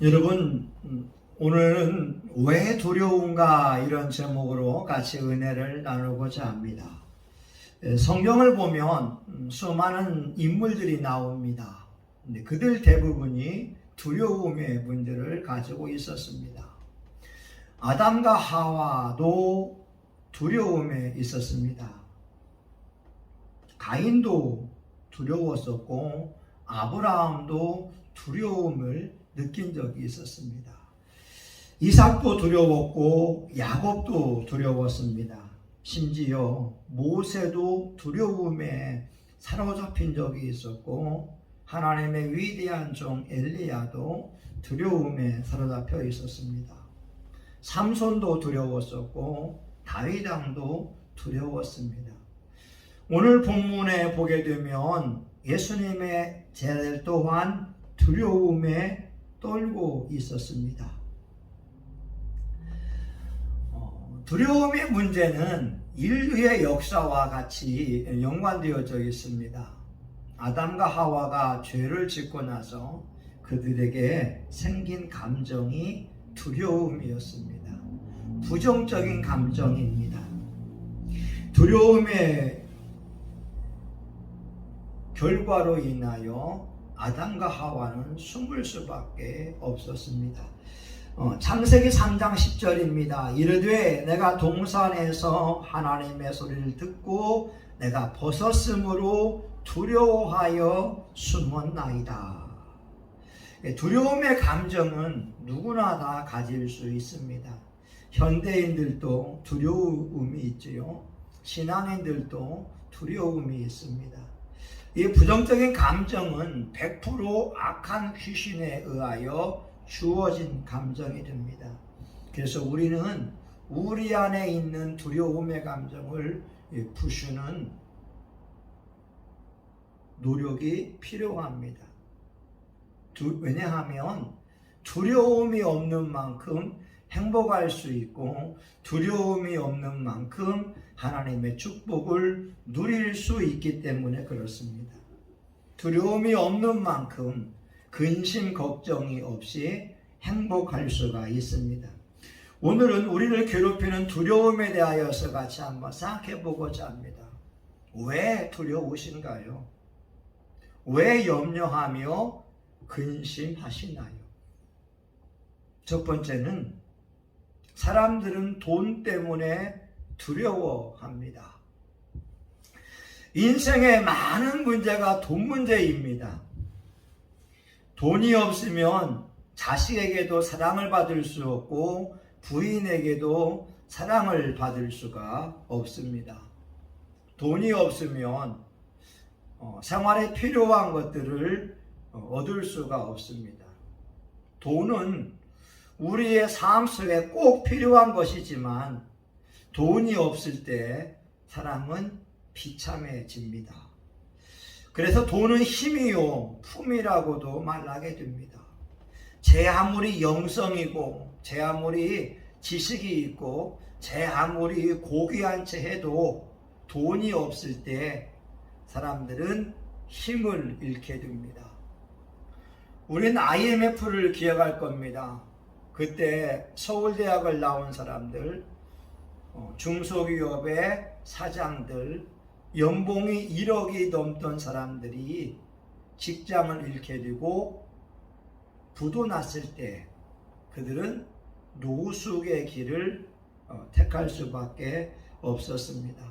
여러분, 오늘은 왜 두려운가 이런 제목으로 같이 은혜를 나누고자 합니다. 성경을 보면 수많은 인물들이 나옵니다. 근데 그들 대부분이 두려움의 문제를 가지고 있었습니다. 아담과 하와도 두려움에 있었습니다. 가인도 두려웠었고 아브라함도 두려움을 느낀 적이 있었습니다. 이삭도 두려웠고 야곱도 두려웠습니다. 심지어 모세도 두려움에 사로잡힌 적이 있었고 하나님의 위대한 종 엘리야도 두려움에 사로잡혀 있었습니다. 삼손도 두려웠었고 다윗 왕도 두려웠습니다. 오늘 본문에 보게 되면 예수님의 제자들 또한 두려움에 떨고 있었습니다. 두려움의 문제는 인류의 역사와 같이 연관되어져 있습니다. 아담과 하와가 죄를 짓고 나서 그들에게 생긴 감정이 두려움이었습니다. 부정적인 감정입니다. 두려움의 결과로 인하여 아담과 하와는 숨을 수밖에 없었습니다. 창세기 3장 10절입니다. 이르되 내가 동산에서 하나님의 소리를 듣고 내가 벗었으므로 두려워하여 숨었나이다. 두려움의 감정은 누구나 다 가질 수 있습니다. 현대인들도 두려움이 있지요. 신앙인들도 두려움이 있습니다. 이 부정적인 감정은 100% 악한 귀신에 의하여 주어진 감정이 됩니다. 그래서 우리는 우리 안에 있는 두려움의 감정을 부수는 노력이 필요합니다. 왜냐하면 두려움이 없는 만큼 행복할 수 있고 두려움이 없는 만큼 하나님의 축복을 누릴 수 있기 때문에 그렇습니다. 두려움이 없는 만큼 근심 걱정이 없이 행복할 수가 있습니다. 오늘은 우리를 괴롭히는 두려움에 대하여서 같이 한번 생각해 보고자 합니다. 왜 두려우신가요? 왜 염려하며 근심하시나요? 첫 번째는 사람들은 돈 때문에 두려워합니다. 인생의 많은 문제가 돈 문제입니다. 돈이 없으면 자식에게도 사랑을 받을 수 없고 부인에게도 사랑을 받을 수가 없습니다. 돈이 없으면 생활에 필요한 것들을 얻을 수가 없습니다. 돈은 우리의 삶 속에 꼭 필요한 것이지만 돈이 없을 때 사람은 비참해집니다. 그래서 돈은 힘이요 품이라고도 말하게 됩니다. 제 아무리 영성이고 제 아무리 지식이 있고 제 아무리 고귀한 채 해도 돈이 없을 때 사람들은 힘을 잃게 됩니다. 우리는 IMF를 기억할 겁니다. 그때 서울대학을 나온 사람들, 중소기업의 사장들, 연봉이 1억이 넘던 사람들이 직장을 잃게 되고 부도 났을 때 그들은 노숙의 길을 택할 수밖에 없었습니다.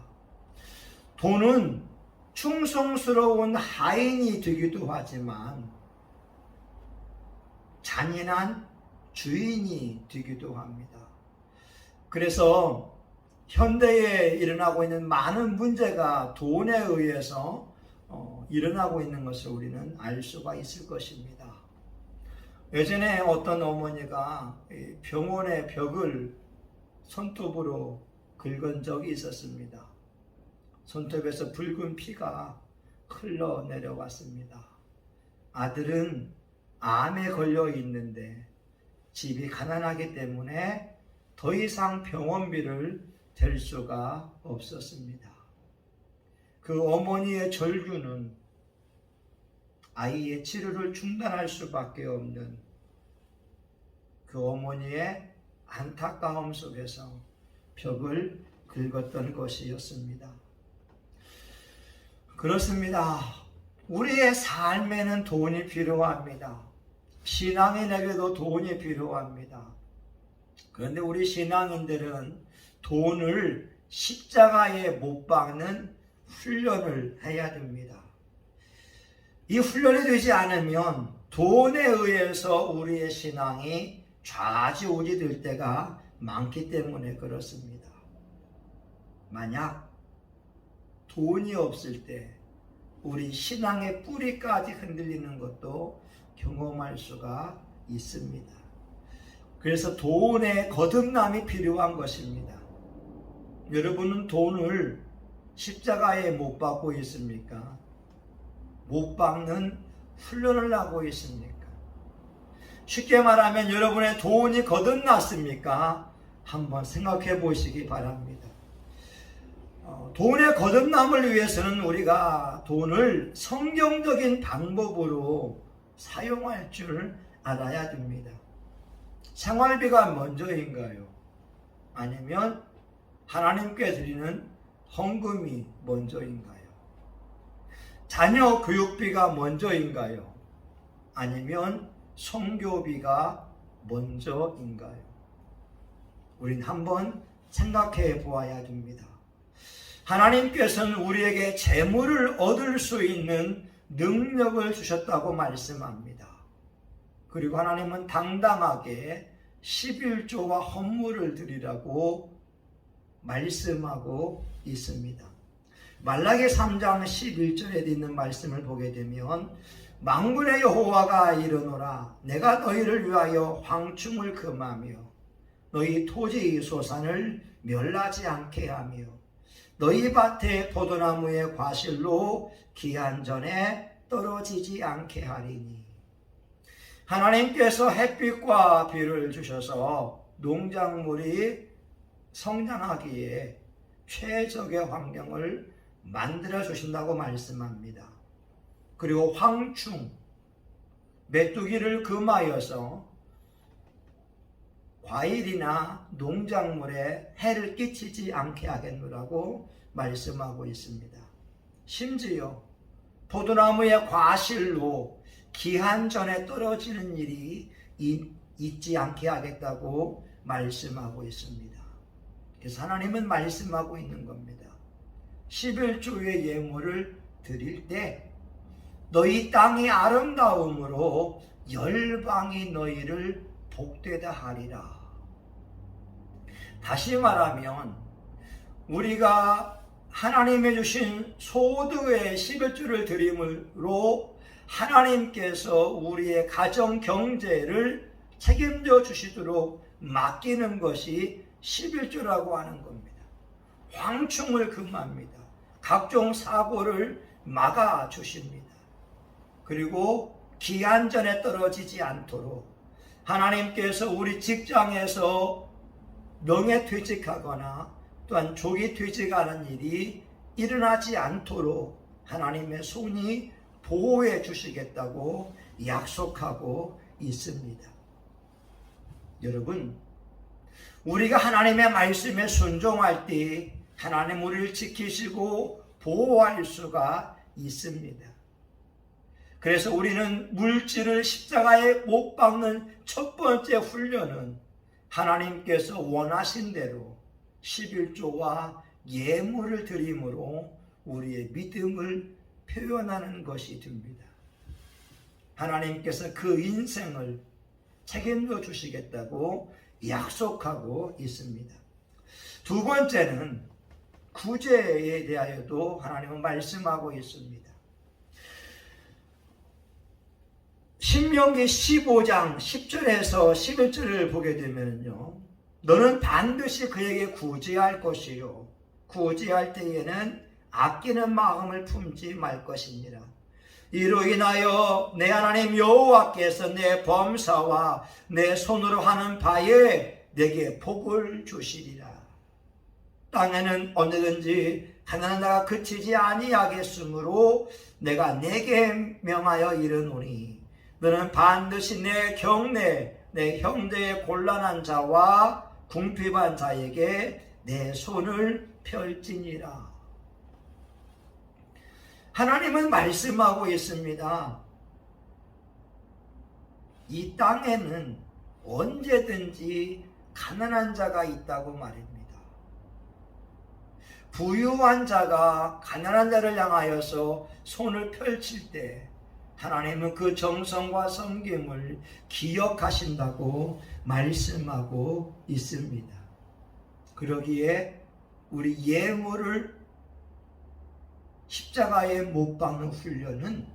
돈은 충성스러운 하인이 되기도 하지만 잔인한 주인이 되기도 합니다. 그래서 현대에 일어나고 있는 많은 문제가 돈에 의해서 일어나고 있는 것을 우리는 알 수가 있을 것입니다. 예전에 어떤 어머니가 병원의 벽을 손톱으로 긁은 적이 있었습니다. 손톱에서 붉은 피가 흘러내려왔습니다. 아들은 암에 걸려 있는데 집이 가난하기 때문에 더 이상 병원비를 댈 수가 없었습니다. 그 어머니의 절규는 아이의 치료를 중단할 수밖에 없는 그 어머니의 안타까움 속에서 벽을 긁었던 것이었습니다. 그렇습니다. 우리의 삶에는 돈이 필요합니다. 신앙인에게도 돈이 필요합니다. 그런데 우리 신앙인들은 돈을 십자가에 못 박는 훈련을 해야 됩니다. 이 훈련이 되지 않으면 돈에 의해서 우리의 신앙이 좌지우지 될 때가 많기 때문에 그렇습니다. 만약 돈이 없을 때 우리 신앙의 뿌리까지 흔들리는 것도 경험할 수가 있습니다. 그래서 돈의 거듭남이 필요한 것입니다. 여러분은 돈을 십자가에 못 박고 있습니까? 못 박는 훈련을 하고 있습니까? 쉽게 말하면 여러분의 돈이 거듭났습니까? 한번 생각해 보시기 바랍니다. 돈의 거듭남을 위해서는 우리가 돈을 성경적인 방법으로 사용할 줄 알아야 됩니다. 생활비가 먼저인가요? 아니면 하나님께 드리는 헌금이 먼저인가요? 자녀 교육비가 먼저인가요? 아니면 선교비가 먼저인가요? 우린 한번 생각해 보아야 됩니다. 하나님께서는 우리에게 재물을 얻을 수 있는 능력을 주셨다고 말씀합니다. 그리고 하나님은 당당하게 11조와 헌물을 드리라고 말씀하고 있습니다. 말라기 3장 11절에 있는 말씀을 보게 되면 만군의 여호와가 이르노라 내가 너희를 위하여 황충을 금하며 너희 토지 소산을 멸하지 않게 하며 너희 밭의 포도나무의 과실로 기한 전에 떨어지지 않게 하리니 하나님께서 햇빛과 비를 주셔서 농작물이 성장하기에 최적의 환경을 만들어 주신다고 말씀합니다. 그리고 황충, 메뚜기를 금하여서 과일이나 농작물에 해를 끼치지 않게 하겠노라고 말씀하고 있습니다. 심지어 포도나무의 과실로 기한 전에 떨어지는 일이 있지 않게 하겠다고 말씀하고 있습니다. 그래서 하나님은 말씀하고 있는 겁니다. 11조의 예물을 드릴 때 너희 땅이 아름다움으로 열방이 너희를 복되다 하리라. 다시 말하면 우리가 하나님의 주신 소득의 11조를 드림으로 하나님께서 우리의 가정 경제를 책임져 주시도록 맡기는 것이 11조라고 하는 겁니다. 황충을 금합니다. 각종 사고를 막아 주십니다. 그리고 기한 전에 떨어지지 않도록 하나님께서 우리 직장에서 명예퇴직하거나 또한 조기퇴직하는 일이 일어나지 않도록 하나님의 손이 보호해 주시겠다고 약속하고 있습니다. 여러분, 우리가 하나님의 말씀에 순종할 때 하나님 우리를 지키시고 보호할 수가 있습니다. 그래서 우리는 물질을 십자가에 못 박는 첫 번째 훈련은 하나님께서 원하신 대로 11조와 예물을 드림으로 우리의 믿음을 표현하는 것이 됩니다. 하나님께서 그 인생을 책임져 주시겠다고 약속하고 있습니다. 두 번째는 구제에 대하여도 하나님은 말씀하고 있습니다. 신명기 15장 10절에서 11절을 보게 되면요, 너는 반드시 그에게 구제할 것이요 구제할 때에는 아끼는 마음을 품지 말 것이니라. 이로 인하여 내 하나님 여호와께서 내 범사와 내 손으로 하는 바에 내게 복을 주시리라. 땅에는 언제든지 가난한 자가 그치지 아니하겠으므로 내가 내게 명하여 이르노니 너는 반드시 내 경내 내 형제의 곤란한 자와 궁핍한 자에게 내 손을 펼지니라. 하나님은 말씀하고 있습니다. 이 땅에는 언제든지 가난한 자가 있다고 말입니다. 부유한 자가 가난한 자를 향하여서 손을 펼칠 때 하나님은 그 정성과 섬김을 기억하신다고 말씀하고 있습니다. 그러기에 우리 예물을 십자가에 못 박는 훈련은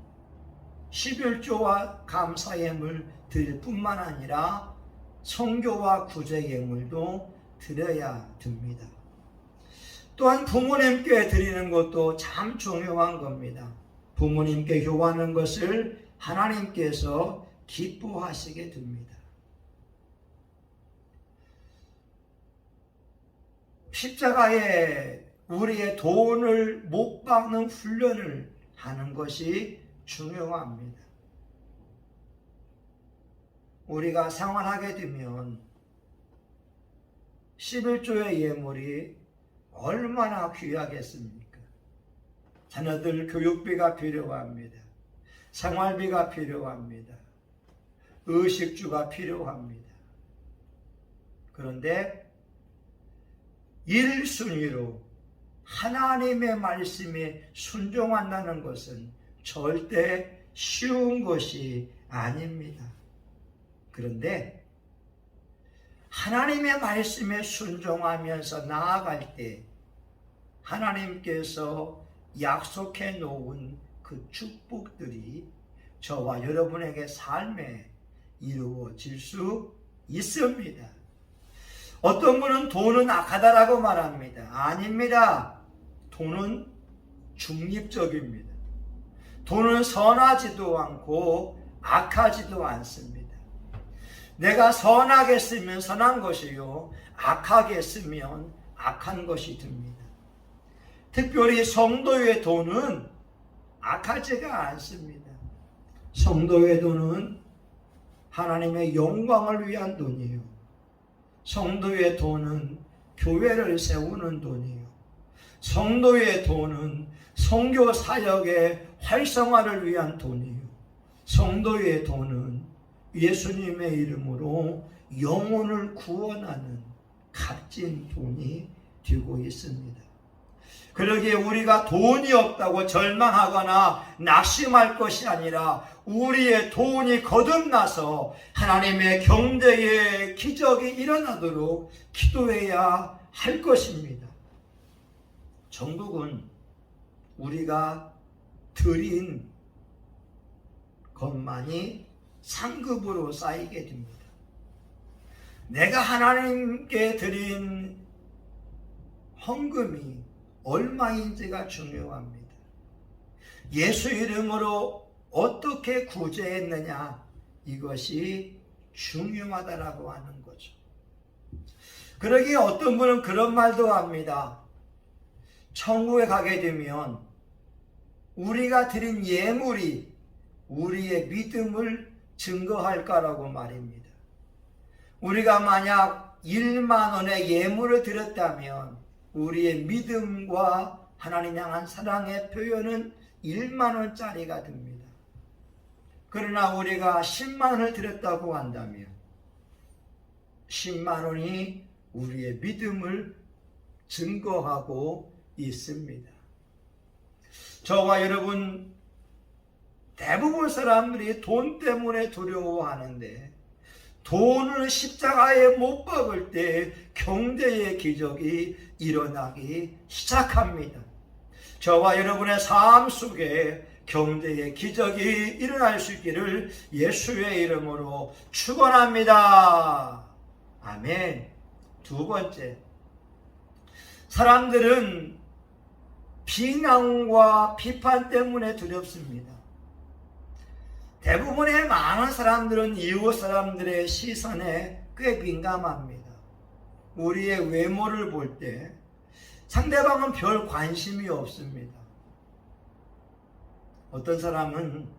11조와 감사예물 드릴 뿐만 아니라 성교와 구제예물도 드려야 됩니다. 또한 부모님께 드리는 것도 참 중요한 겁니다. 부모님께 효하는 것을 하나님께서 기뻐하시게 됩니다. 십자가에 우리의 돈을 못 박는 훈련을 하는 것이 중요합니다. 우리가 생활하게 되면 11조의 예물이 얼마나 귀하겠습니까? 자녀들 교육비가 필요합니다. 생활비가 필요합니다. 의식주가 필요합니다. 그런데 1순위로 하나님의 말씀에 순종한다는 것은 절대 쉬운 것이 아닙니다. 그런데 하나님의 말씀에 순종하면서 나아갈 때 하나님께서 약속해 놓은 그 축복들이 저와 여러분에게 삶에 이루어질 수 있습니다. 어떤 분은 돈은 악하다라고 말합니다. 아닙니다. 돈은 중립적입니다. 돈은 선하지도 않고 악하지도 않습니다. 내가 선하게 쓰면 선한 것이요, 악하게 쓰면 악한 것이 됩니다. 특별히 성도의 돈은 악하지가 않습니다. 성도의 돈은 하나님의 영광을 위한 돈이요, 성도의 돈은 교회를 세우는 돈이요, 성도의 돈은 선교 사역의 활성화를 위한 돈이요, 성도의 돈은 예수님의 이름으로 영혼을 구원하는 값진 돈이 되고 있습니다. 그러기에 우리가 돈이 없다고 절망하거나 낙심할 것이 아니라 우리의 돈이 거듭나서 하나님의 경제의 기적이 일어나도록 기도해야 할 것입니다. 전국은 우리가 드린 것만이 상급으로 쌓이게 됩니다. 내가 하나님께 드린 헌금이 얼마인지가 중요합니다. 예수 이름으로 어떻게 구제했느냐, 이것이 중요하다라고 하는 거죠. 그러기에 어떤 분은 그런 말도 합니다. 천국에 가게 되면 우리가 드린 예물이 우리의 믿음을 증거할까라고 말입니다. 우리가 만약 1만 원의 예물을 드렸다면 우리의 믿음과 하나님 향한 사랑의 표현은 1만 원짜리가 됩니다. 그러나 우리가 10만 원을 드렸다고 한다면 10만 원이 우리의 믿음을 증거하고 있습니다. 저와 여러분 대부분 사람들이 돈 때문에 두려워하는데 돈을 십자가에 못 박을 때 경제의 기적이 일어나기 시작합니다. 저와 여러분의 삶 속에 경제의 기적이 일어날 수 있기를 예수의 이름으로 축원합니다. 아멘. 두 번째, 사람들은 비난과 비판 때문에 두렵습니다. 대부분의 많은 사람들은 이웃 사람들의 시선에 꽤 민감합니다. 우리의 외모를 볼 때 상대방은 별 관심이 없습니다. 어떤 사람은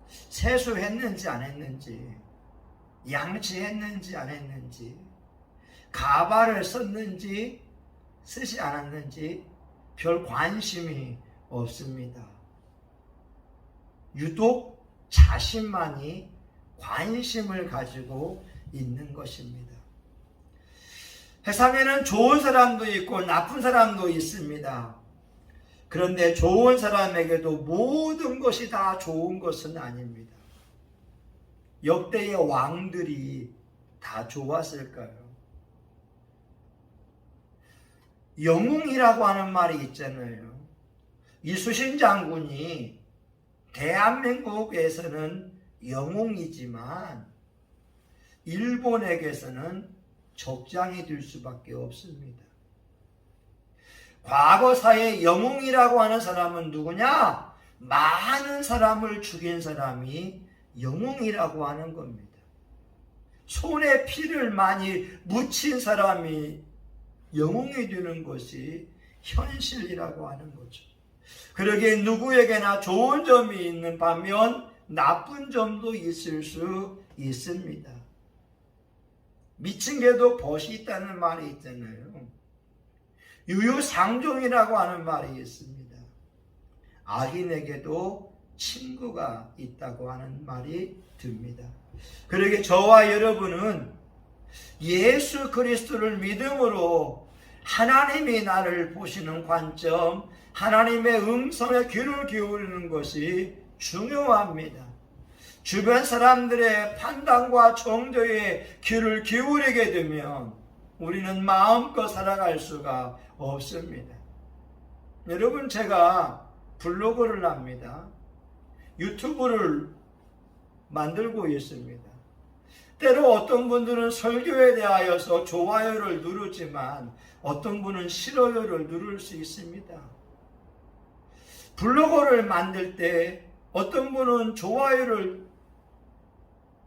세수했는지 안 했는지 양치했는지 안 했는지, 가발을 썼는지 쓰지 않았는지 별 관심이 없습니다. 유독 자신만이 관심을 가지고 있는 것입니다. 세상에는 좋은 사람도 있고 나쁜 사람도 있습니다. 그런데 좋은 사람에게도 모든 것이 다 좋은 것은 아닙니다. 역대의 왕들이 다 좋았을까요? 영웅이라고 하는 말이 있잖아요. 이순신 장군이 대한민국에서는 영웅이지만 일본에게서는 적장이 될 수밖에 없습니다. 과거사의 영웅이라고 하는 사람은 누구냐? 많은 사람을 죽인 사람이 영웅이라고 하는 겁니다. 손에 피를 많이 묻힌 사람이 영웅이 되는 것이 현실이라고 하는 거죠. 그러기에 누구에게나 좋은 점이 있는 반면 나쁜 점도 있을 수 있습니다. 미친 개도 벗이 있다는 말이 있잖아요. 유유상종이라고 하는 말이 있습니다. 악인에게도 친구가 있다고 하는 말이 듭니다. 그러기에 저와 여러분은 예수 그리스도를 믿음으로 하나님이 나를 보시는 관점, 하나님의 음성에 귀를 기울이는 것이 중요합니다. 주변 사람들의 판단과 정죄에 귀를 기울이게 되면 우리는 마음껏 살아갈 수가 없습니다. 여러분, 제가 블로그를 합니다. 유튜브를 만들고 있습니다. 때로 어떤 분들은 설교에 대하여서 좋아요를 누르지만 어떤 분은 싫어요를 누를 수 있습니다. 블로그를 만들 때 어떤 분은 좋아요를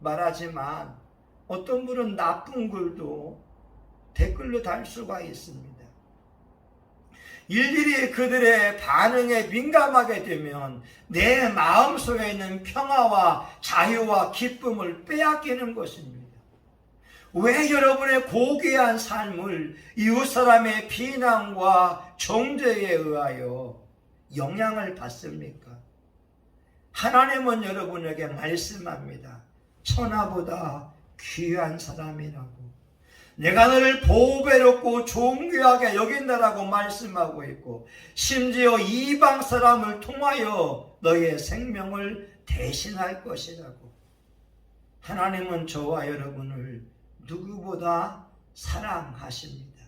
말하지만 어떤 분은 나쁜 글도 댓글로 달 수가 있습니다. 일일이 그들의 반응에 민감하게 되면 내 마음속에 있는 평화와 자유와 기쁨을 빼앗기는 것입니다. 왜 여러분의 고귀한 삶을 이웃사람의 비난과 정죄에 의하여 영향을 받습니까? 하나님은 여러분에게 말씀합니다. 천하보다 귀한 사람이라고. 내가 너를 보배롭고 존귀하게 여긴다라고 말씀하고 있고, 심지어 이방 사람을 통하여 너의 생명을 대신할 것이라고. 하나님은 저와 여러분을 누구보다 사랑하십니다.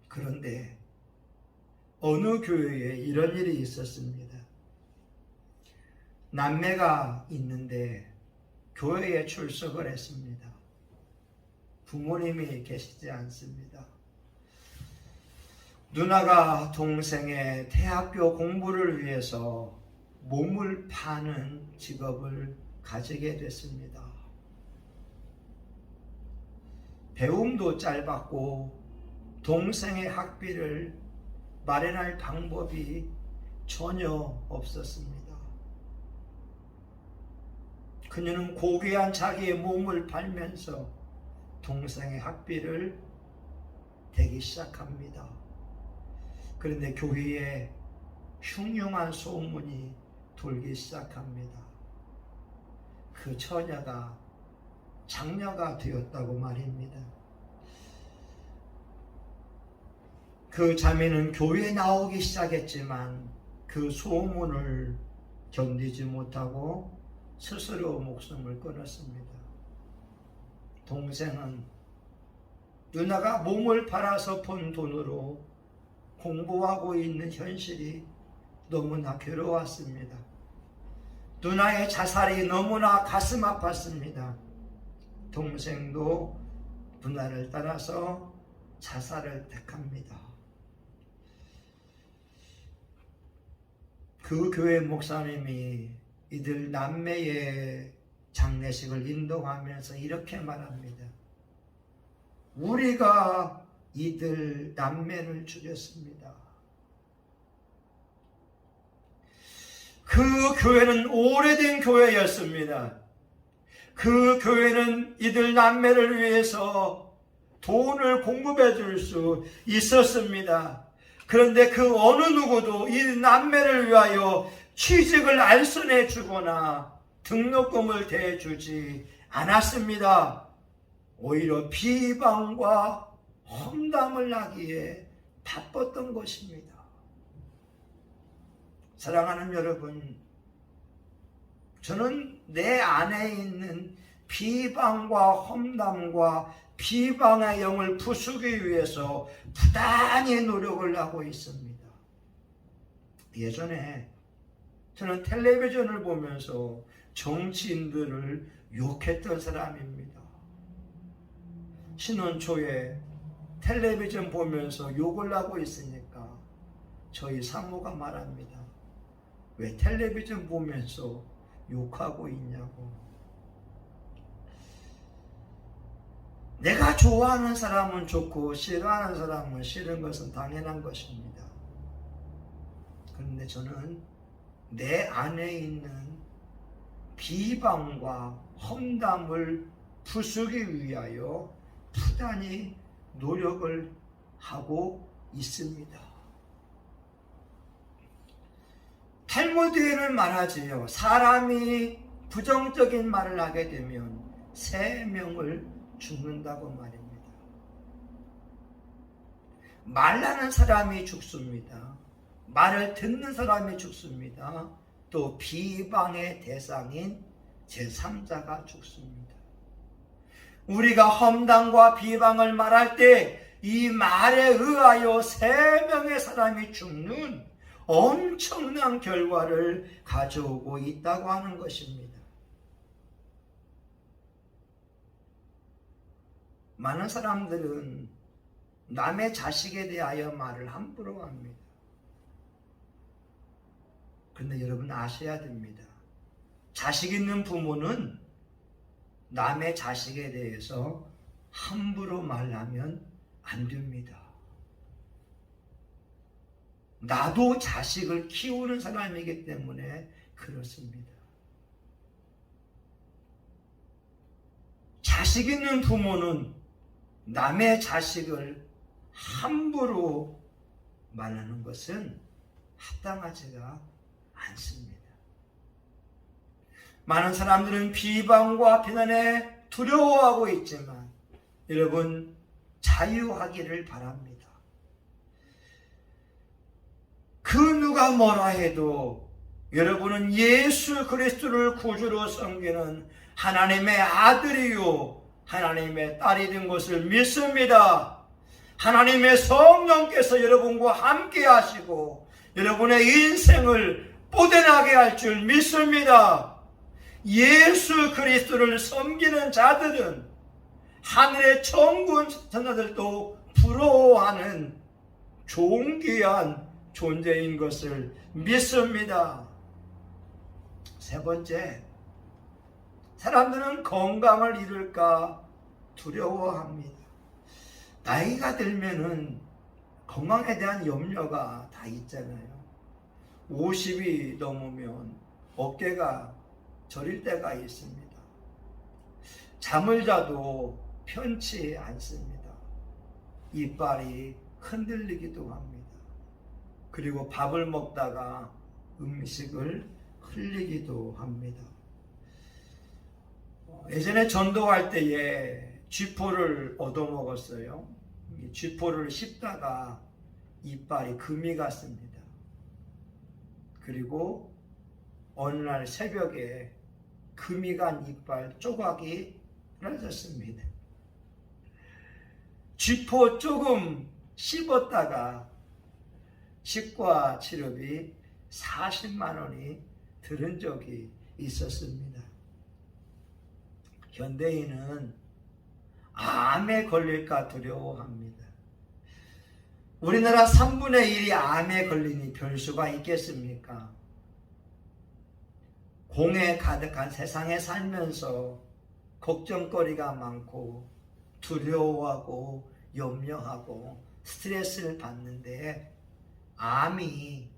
그런데 어느 교회에 이런 일이 있었습니다. 남매가 있는데 교회에 출석을 했습니다. 부모님이 계시지 않습니다. 누나가 동생의 대학교 공부를 위해서 몸을 파는 직업을 가지게 됐습니다. 배움도 짧았고 동생의 학비를 마련할 방법이 전혀 없었습니다. 그녀는 고귀한 자기의 몸을 팔면서 동생의 학비를 대기 시작합니다. 그런데 교회에 흉흉한 소문이 돌기 시작합니다. 그 처녀가 장녀가 되었다고 말입니다. 그 자매는 교회에 나오기 시작했지만 그 소문을 견디지 못하고 스스로 목숨을 끊었습니다. 동생은 누나가 몸을 팔아서 번 돈으로 공부하고 있는 현실이 너무나 괴로웠습니다. 누나의 자살이 너무나 가슴 아팠습니다. 동생도 누나를 따라서 자살을 택합니다. 그 교회 목사님이 이들 남매의 장례식을 인도하면서 이렇게 말합니다. 우리가 이들 남매를 죽였습니다. 그 교회는 오래된 교회였습니다. 그 교회는 이들 남매를 위해서 돈을 공급해 줄 수 있었습니다. 그런데 그 어느 누구도 이 남매를 위하여 취직을 알선해 주거나 등록금을 대주지 않았습니다. 오히려 비방과 험담을 하기에 바빴던 것입니다. 사랑하는 여러분, 저는 내 안에 있는 비방과 험담과 비방의 영을 부수기 위해서 부단히 노력을 하고 있습니다. 예전에 저는 텔레비전을 보면서 정치인들을 욕했던 사람입니다. 신혼 초에 텔레비전 보면서 욕을 하고 있으니까 저희 사모가 말합니다. 왜 텔레비전 보면서 욕하고 있냐고. 내가 좋아하는 사람은 좋고 싫어하는 사람은 싫은 것은 당연한 것입니다. 그런데 저는 내 안에 있는 비방과 험담을 부수기 위하여 부단히 노력을 하고 있습니다. 탈무드에는 말하지요. 사람이 부정적인 말을 하게 되면 3명을 죽는다고 말입니다. 말하는 사람이 죽습니다. 말을 듣는 사람이 죽습니다. 또 비방의 대상인 제3자가 죽습니다. 우리가 험담과 비방을 말할 때 이 말에 의하여 3명의 사람이 죽는 엄청난 결과를 가져오고 있다고 하는 것입니다. 많은 사람들은 남의 자식에 대하여 말을 함부로 합니다. 그런데 여러분 아셔야 됩니다. 자식 있는 부모는 남의 자식에 대해서 함부로 말하면 안 됩니다. 나도 자식을 키우는 사람이기 때문에 그렇습니다. 자식 있는 부모는 남의 자식을 함부로 말하는 것은 합당하지가 않습니다. 많은 사람들은 비방과 비난에 두려워하고 있지만 여러분 자유하기를 바랍니다. 그 누가 뭐라 해도 여러분은 예수 그리스도를 구주로 섬기는 하나님의 아들이요 하나님의 딸이 된 것을 믿습니다. 하나님의 성령께서 여러분과 함께 하시고 여러분의 인생을 뽀대나게 할 줄 믿습니다. 예수 그리스도를 섬기는 자들은 하늘의 천군 천사들도 부러워하는 존귀한 존재인 것을 믿습니다. 3번째, 사람들은 건강을 잃을까 두려워합니다. 나이가 들면은 건강에 대한 염려가 다 있잖아요. 50이 넘으면 어깨가 저릴 때가 있습니다. 잠을 자도 편치 않습니다. 이빨이 흔들리기도 합니다. 그리고 밥을 먹다가 음식을 흘리기도 합니다. 예전에 전도할 때에 쥐포를 얻어먹었어요. 쥐포를 씹다가 이빨이 금이 갔습니다. 그리고 어느 날 새벽에 금이 간 이빨 조각이 떨어졌습니다. 쥐포 조금 씹었다가 치과 치료비 40만 원이 들은 적이 있었습니다. 현대인은 암에 걸릴까 두려워합니다. 우리나라 3분의 1이 암에 걸리니 별 수가 있겠습니까? 공에 가득한 세상에 살면서 걱정거리가 많고 두려워하고 염려하고 스트레스를 받는데 암이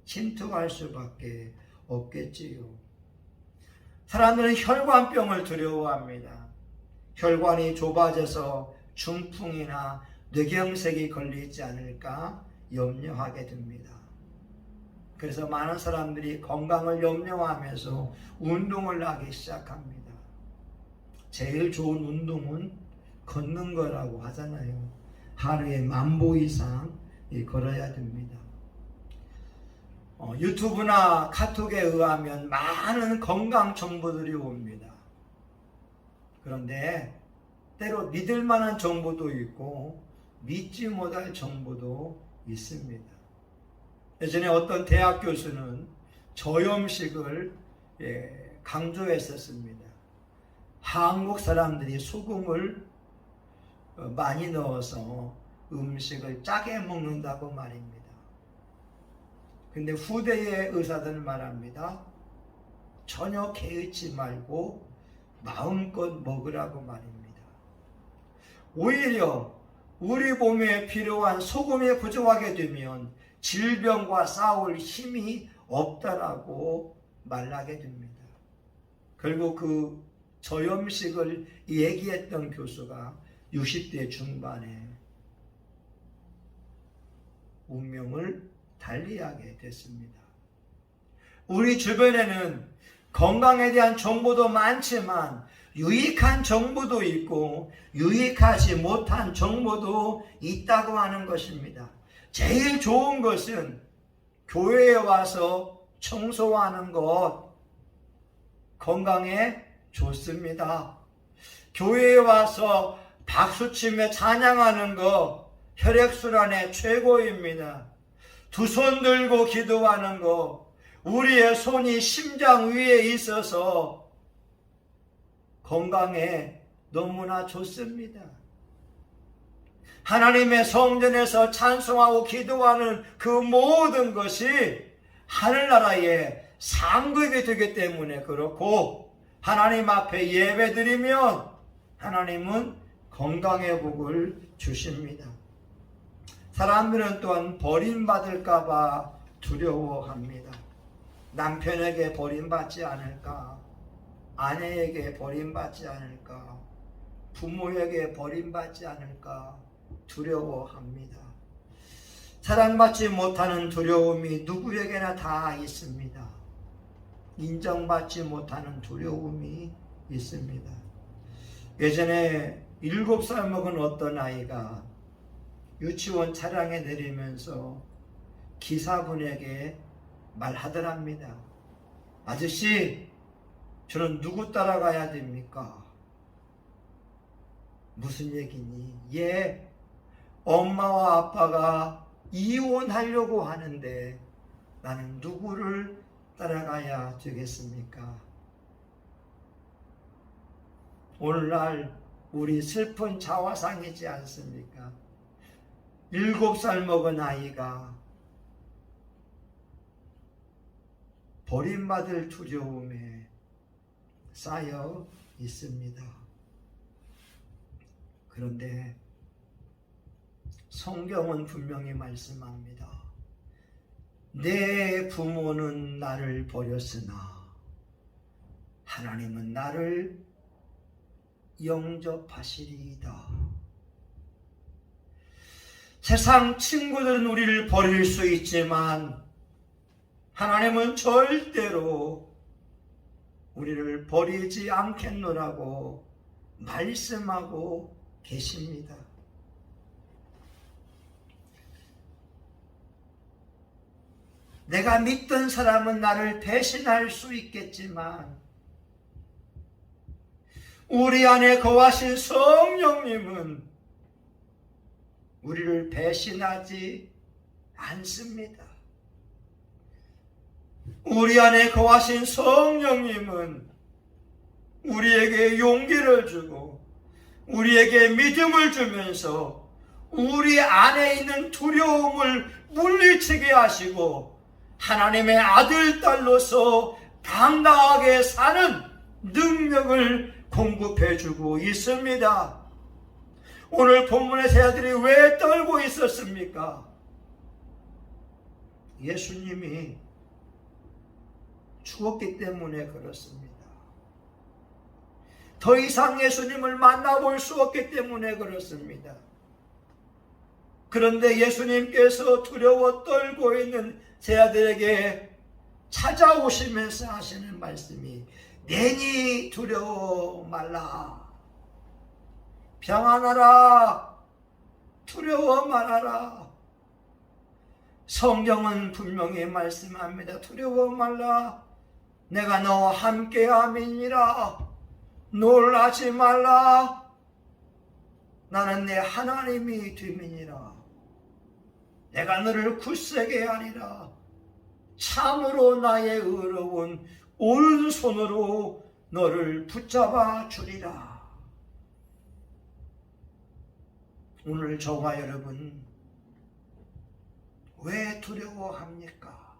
침투할 수밖에 없겠지요. 사람들은 혈관병을 두려워합니다. 혈관이 좁아져서 중풍이나 뇌경색이 걸리지 않을까 염려하게 됩니다. 그래서 많은 사람들이 건강을 염려하면서 운동을 하기 시작합니다. 제일 좋은 운동은 걷는 거라고 하잖아요. 하루에 10,000보 이상 걸어야 됩니다. 유튜브나 카톡에 의하면 많은 건강 정보들이 옵니다. 그런데 때로 믿을 만한 정보도 있고 믿지 못할 정보도 있습니다. 예전에 어떤 대학 교수는 저염식을 강조했었습니다. 한국 사람들이 소금을 많이 넣어서 음식을 짜게 먹는다고 말입니다. 근데 후대의 의사들 말합니다. 전혀 개의치 말고 마음껏 먹으라고 말입니다. 오히려 우리 몸에 필요한 소금이 부족하게 되면 질병과 싸울 힘이 없다라고 말하게 됩니다. 결국 그 저염식을 얘기했던 교수가 60대 중반에 운명을 달리하게 됐습니다. 우리 주변에는 건강에 대한 정보도 많지만 유익한 정보도 있고 유익하지 못한 정보도 있다고 하는 것입니다. 제일 좋은 것은 교회에 와서 청소하는 것, 건강에 좋습니다. 교회에 와서 박수치며 찬양하는 것, 혈액순환에 최고입니다. 두 손 들고 기도하는 것, 우리의 손이 심장 위에 있어서 건강에 너무나 좋습니다. 하나님의 성전에서 찬송하고 기도하는 그 모든 것이 하늘나라의 상급이 되기 때문에 그렇고, 하나님 앞에 예배드리면 하나님은 건강의 복을 주십니다. 사람들은 또한 버림받을까봐 두려워합니다. 남편에게 버림받지 않을까, 아내에게 버림받지 않을까, 부모에게 버림받지 않을까 두려워합니다. 사랑받지 못하는 두려움이 누구에게나 다 있습니다. 인정받지 못하는 두려움이 있습니다. 예전에 7살 먹은 어떤 아이가 유치원 차량에 내리면서 기사분에게 말하더랍니다. 아저씨, 저는 누구 따라가야 됩니까? 무슨 얘기니? 예, 엄마와 아빠가 이혼하려고 하는데 나는 누구를 따라가야 되겠습니까? 오늘날 우리 슬픈 자화상이지 않습니까? 7살 먹은 아이가 버림받을 두려움에 쌓여 있습니다. 그런데 성경은 분명히 말씀합니다. 내 부모는 나를 버렸으나 하나님은 나를 영접하시리이다. 세상 친구들은 우리를 버릴 수 있지만 하나님은 절대로 우리를 버리지 않겠노라고 말씀하고 계십니다. 내가 믿던 사람은 나를 배신할 수 있겠지만 우리 안에 거하신 성령님은 우리를 배신하지 않습니다. 우리 안에 거하신 성령님은 우리에게 용기를 주고 우리에게 믿음을 주면서 우리 안에 있는 두려움을 물리치게 하시고 하나님의 아들, 딸로서 당당하게 사는 능력을 공급해 주고 있습니다. 오늘 본문의 새아들이 왜 떨고 있었습니까? 예수님이 죽었기 때문에 그렇습니다. 더 이상 예수님을 만나볼 수 없기 때문에 그렇습니다. 그런데 예수님께서 두려워 떨고 있는 제 아들에게 찾아오시면서 하시는 말씀이 내니 두려워 말라. 평안하라. 두려워 말아라. 성경은 분명히 말씀합니다. 두려워 말라. 내가 너와 함께함이니라. 놀라지 말라. 나는 내 하나님이 됨이니라. 내가 너를 굳세게 하리라. 참으로 나의 의로운 오른손으로 너를 붙잡아 주리라. 오늘 저와 여러분 왜 두려워합니까?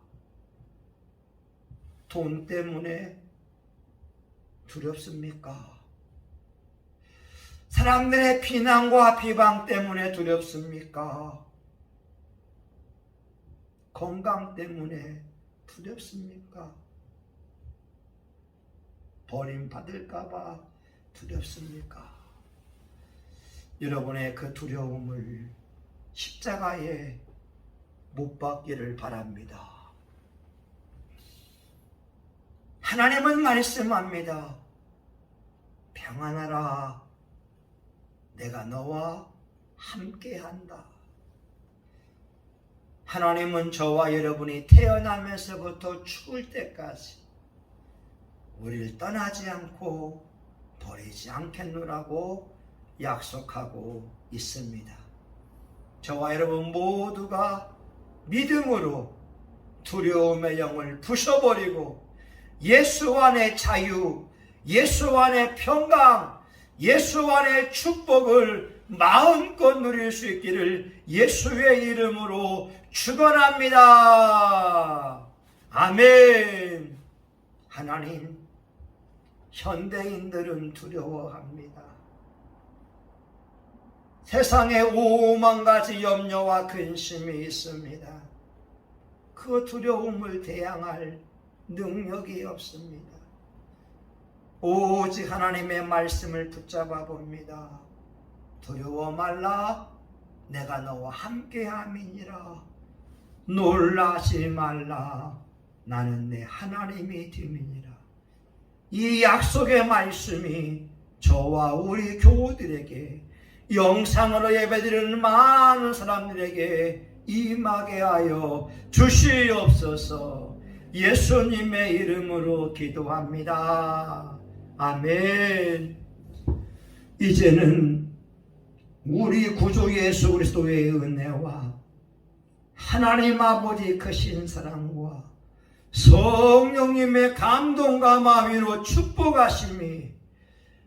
돈 때문에 두렵습니까? 사람들의 비난과 비방 때문에 두렵습니까? 건강 때문에 두렵습니까? 버림받을까봐 두렵습니까? 여러분의 그 두려움을 십자가에 못 박기를 바랍니다. 하나님은 말씀합니다. 평안하라. 내가 너와 함께한다. 하나님은 저와 여러분이 태어나면서부터 죽을 때까지 우리를 떠나지 않고 버리지 않겠노라고 약속하고 있습니다. 저와 여러분 모두가 믿음으로 두려움의 영을 부숴버리고 예수 안의 자유, 예수 안의 평강, 예수 안의 축복을 마음껏 누릴 수 있기를 예수의 이름으로 축원합니다. 아멘. 하나님, 현대인들은 두려워합니다. 세상에 오만 가지 염려와 근심이 있습니다. 그 두려움을 대항할 능력이 없습니다. 오직 하나님의 말씀을 붙잡아 봅니다. 두려워 말라. 내가 너와 함께함이니라. 놀라지 말라. 나는 내 하나님이 됨이니라. 이 약속의 말씀이 저와 우리 교우들에게, 영상으로 예배드리는 많은 사람들에게 임하게 하여 주시옵소서. 예수님의 이름으로 기도합니다. 아멘. 이제는 우리 구주 예수 그리스도의 은혜와 하나님 아버지 크신 사랑과 성령님의 감동과 마음으로 축복하심이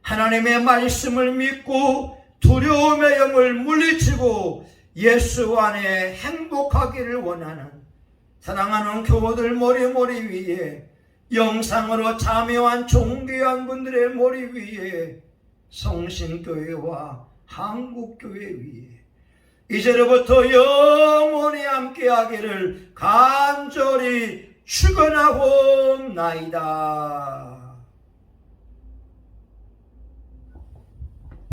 하나님의 말씀을 믿고 두려움의 영을 물리치고 예수 안에 행복하기를 원하는 사랑하는 교우들 머리 위에, 영상으로 참여한 존귀한 분들의 머리 위에, 성신교회와 한국교회 위에 이제로부터 영원히 함께하기를 간절히 축원하옵나이다.